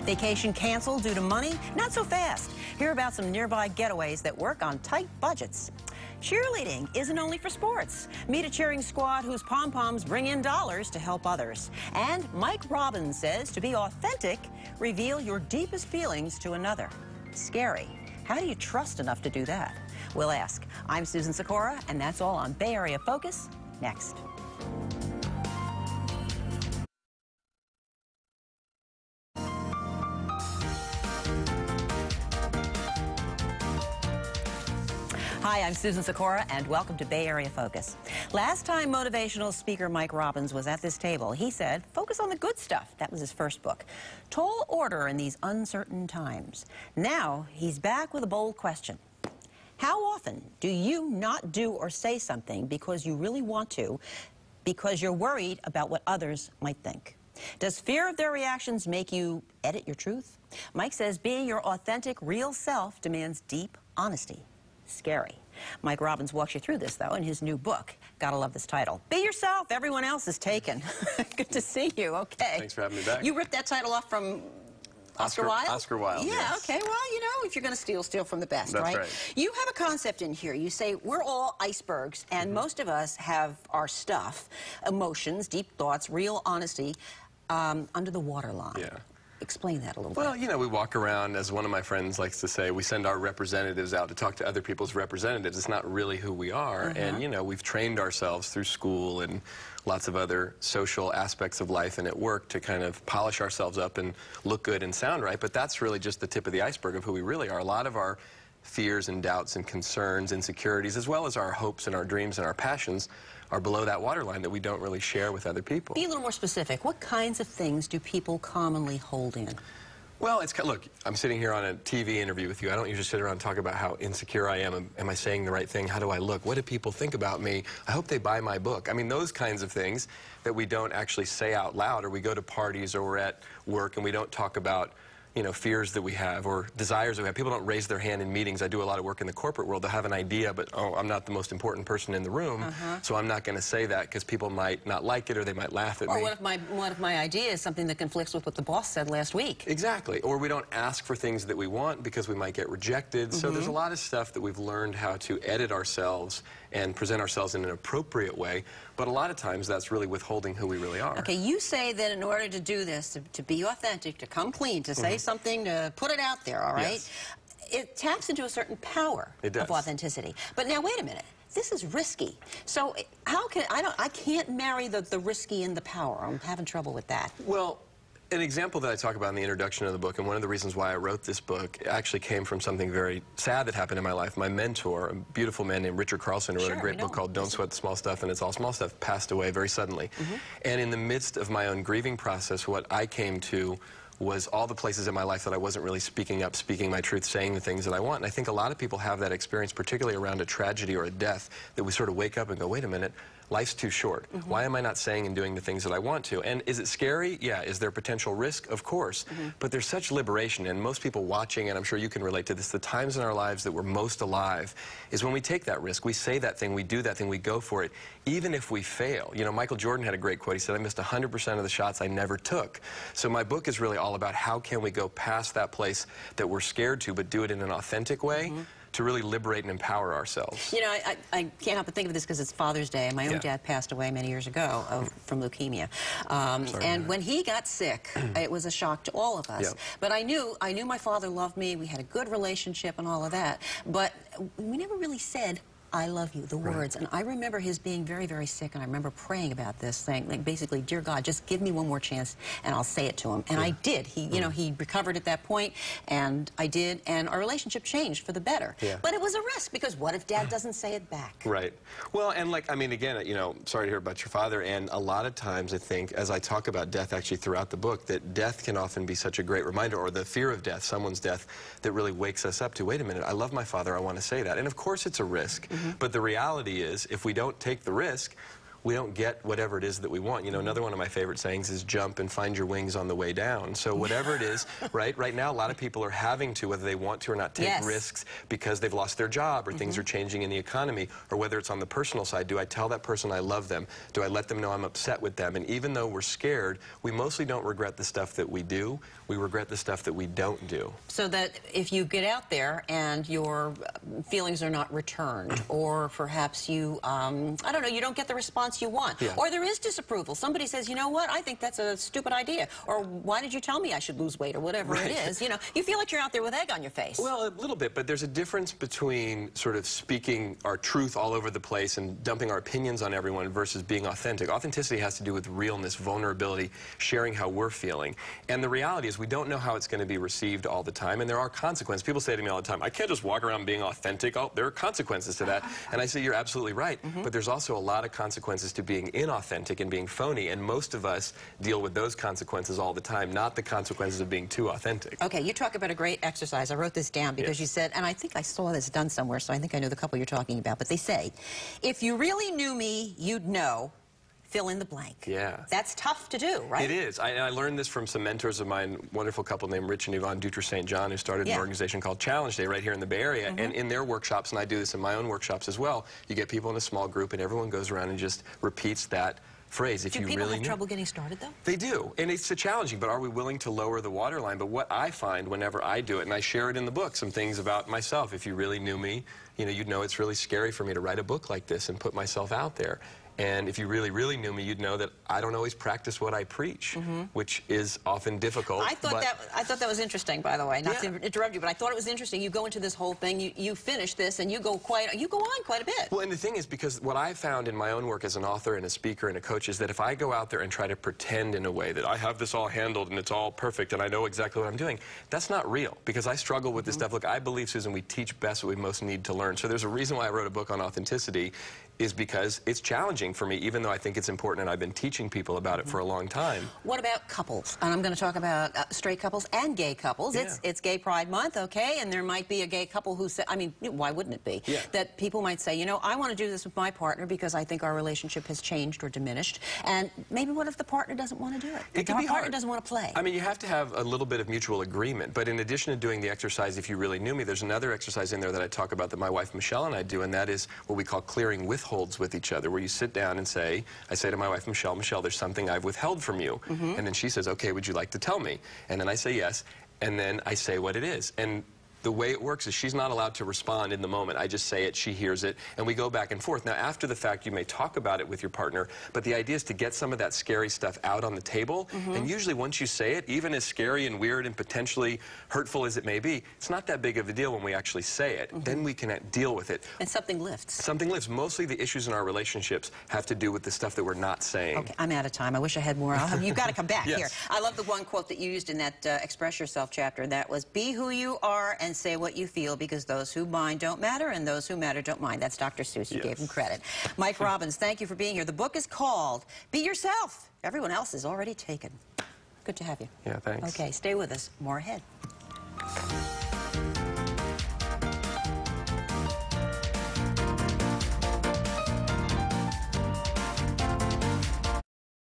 Vacation canceled due to money? Not so fast. Hear about some nearby getaways that work on tight budgets. Cheerleading isn't only for sports. Meet a cheering squad whose pom-poms bring in dollars to help others. And Mike Robbins says to be authentic, reveal your deepest feelings to another. Scary. How do you trust enough to do that? We'll ask. I'm Susan Sikora, and that's all on Bay Area Focus next. Hi, I'm Susan Sikora, and welcome to Bay Area Focus. Last time motivational speaker Mike Robbins was at this table, he said, focus on the good stuff. That was his first book. Tall order in these uncertain times. Now, he's back with a bold question. How often do you not do or say something because you really want to, because you're worried about what others might think? Does fear of their reactions make you edit your truth? Mike says being your authentic, real self demands deep honesty. Scary. Mike Robbins walks you through this, though, in his new book. Gotta love this title. Be yourself. Everyone else is taken. Good to see you. Okay. Thanks for having me back. You ripped that title off from Oscar Wilde? Oscar Wilde, yeah, yes. Okay. Well, you know, if you're going to steal, steal from the best, That's right? right. You have a concept in here. You say we're all icebergs, and most of us have our stuff, emotions, deep thoughts, real honesty, under the waterline. Yeah. Explain that a little bit. Well, you know, we walk around, as one of my friends likes to say, we send our representatives out to talk to other people's representatives. It's not really who we are. And, you know, we've trained ourselves through school and lots of other social aspects of life and at work to kind of polish ourselves up and look good and sound right. But that's really just the tip of the iceberg of who we really are. A lot of our fears and doubts and concerns, insecurities, as well as our hopes and our dreams and our passions are below that waterline that we don't really share with other people. Be a little more specific. What kinds of things do people commonly hold in? Well, look, I'm sitting here on a TV interview with you. I don't usually sit around and talk about how insecure I am. Am I saying the right thing? How do I look? What do people think about me? I hope they buy my book. I mean, those kinds of things that we don't actually say out loud, or we go to parties or we're at work and we don't talk about, you know, fears that we have or desires that we have. People don't raise their hand in meetings. I do a lot of work in the corporate world. They'll have an idea, but, oh, I'm not the most important person in the room, so I'm not going to say that because people might not like it or they might laugh at me. Or what if my idea is something that conflicts with what the boss said last week? Exactly. Or we don't ask for things that we want because we might get rejected. So there's a lot of stuff that we've learned how to edit ourselves and present ourselves in an appropriate way, but a lot of times that's really withholding who we really are. Okay, you say that in order to do this, to be authentic, to come clean, to say something, to put it out there, all right? Yes. It taps into a certain power of authenticity. But now, wait a minute. This is risky. So how can, I can't marry the risky and the power. I'm having trouble with that. Well, an example that I talk about in the introduction of the book, and one of the reasons why I wrote this book, actually came from something very sad that happened in my life. My mentor, a beautiful man named Richard Carlson, who wrote a great book called Don't Sweat the Small Stuff, and It's All Small Stuff, passed away very suddenly. And in the midst of my own grieving process, what I came to was all the places in my life that I wasn't really speaking up, speaking my truth, saying the things that I want. And I think a lot of people have that experience, particularly around a tragedy or a death, that we sort of wake up and go, wait a minute, life's too short. Why am I not saying and doing the things that I want to? And is it scary? Yeah. Is there potential risk? Of course. But there's such liberation, and most people watching, and I'm sure you can relate to this, the times in our lives that we're most alive is when we take that risk. We say that thing, we do that thing, we go for it, even if we fail. You know, Michael Jordan had a great quote. He said, I missed 100% of the shots I never took. So my book is really all about how can we go past that place that we're scared to, but do it in an authentic way, to really liberate and empower ourselves. You know, I can't help but think of this because it's Father's Day, and my own dad passed away many years ago from leukemia. And when he got sick, it was a shock to all of us. But I knew my father loved me. We had a good relationship and all of that. But we never really said, I love you, the words. And I remember his being very, very sick, and I remember praying about this, saying, like, basically, dear God, just give me one more chance, and I'll say it to him. And I did. He, you know, he recovered at that point, and I did, and our relationship changed for the better. But it was a risk, because what if Dad doesn't say it back? Right. Well, and like, I mean, again, you know, sorry to hear about your father, and a lot of times I think, as I talk about death actually throughout the book, that death can often be such a great reminder, or the fear of death, someone's death, that really wakes us up to, wait a minute, I love my father, I want to say that. And of course it's a risk, but the reality is, if we don't take the risk, we don't get whatever it is that we want. You know, another one of my favorite sayings is jump and find your wings on the way down. So whatever it is, right now a lot of people are having to, whether they want to or not, take risks because they've lost their job or things are changing in the economy, or whether it's on the personal side. Do I tell that person I love them? Do I let them know I'm upset with them? And even though we're scared, we mostly don't regret the stuff that we do. We regret the stuff that we don't do. So that if you get out there and your feelings are not returned, or perhaps you, I don't know, you don't get the response you want, or there is disapproval. Somebody says, you know what, I think that's a stupid idea, or why did you tell me I should lose weight, or whatever it is. You know, you feel like you're out there with egg on your face. Well, a little bit, but there's a difference between sort of speaking our truth all over the place and dumping our opinions on everyone versus being authentic. Authenticity has to do with realness, vulnerability, sharing how we're feeling. And the reality is we don't know how it's going to be received all the time, and there are consequences. People say to me all the time, I can't just walk around being authentic. Oh, there are consequences to that. And I say, you're absolutely right, but there's also a lot of consequences to being inauthentic and being phony, and most of us deal with those consequences all the time, not the consequences of being too authentic. Okay, you talk about a great exercise. I wrote this down because you said, and I think I saw this done somewhere, so I think I know the couple you're talking about, but they say, if you really knew me, you'd know, fill in the blank. Yeah. That's tough to do, right? It is. I learned this from some mentors of mine, wonderful couple named Rich and Yvonne Dutra St. John, who started an organization called Challenge Day right here in the Bay Area. And in their workshops, and I do this in my own workshops as well, you get people in a small group and everyone goes around and just repeats that phrase. If do you people really have trouble getting started, though? They do, and it's challenging, but are we willing to lower the waterline? But what I find whenever I do it, and I share it in the book, some things about myself, if you really knew me, you know, you'd know it's really scary for me to write a book like this and put myself out there. And if you really, really knew me, you'd know that I don't always practice what I preach, which is often difficult. I thought that was interesting, by the way. Not to interrupt you, but I thought it was interesting. You go into this whole thing, you finish this, and you go on quite a bit. Well, and the thing is, because what I found in my own work as an author and a speaker and a coach is that if I go out there and try to pretend in a way that I have this all handled and it's all perfect and I know exactly what I'm doing, that's not real, because I struggle with this stuff. Look, I believe, Susan, we teach best what we most need to learn. So there's a reason why I wrote a book on authenticity, is because it's challenging for me, even though I think it's important, and I've been teaching people about it for a long time. What about couples? And I'm going to talk about straight couples and gay couples. It's Gay Pride Month, okay? And there might be a gay couple who say, I mean, why wouldn't it be? That people might say, you know, I want to do this with my partner because I think our relationship has changed or diminished. And maybe what if the partner doesn't want to do it? It can be hard. The partner doesn't want to play. I mean, you have to have a little bit of mutual agreement. But in addition to doing the exercise, if you really knew me, there's another exercise in there that I talk about that my wife Michelle and I do, and that is what we call clearing withholds with each other, where you sit down and say, I say to my wife Michelle, there's something I've withheld from you. And then she says, okay, would you like to tell me? And then I say yes, and then I say what it is. And the way it works is she's not allowed to respond in the moment. I just say it, she hears it, and we go back and forth. Now, after the fact, you may talk about it with your partner, but the idea is to get some of that scary stuff out on the table. And usually once you say it, even as scary and weird and potentially hurtful as it may be, it's not that big of a deal when we actually say it. Then we can deal with it. And something lifts. Something lifts. Mostly the issues in our relationships have to do with the stuff that we're not saying. Okay, I'm out of time. I wish I had more. You've got to come back here. I love the one quote that you used in that Express Yourself chapter, and that was, be who you are and say what you feel, because those who mind don't matter and those who matter don't mind. That's Dr. Seuss. You gave him credit. Mike Robbins, thank you for being here. The book is called Be Yourself. Everyone else is already taken. Good to have you. Yeah, thanks. Okay, stay with us. More ahead.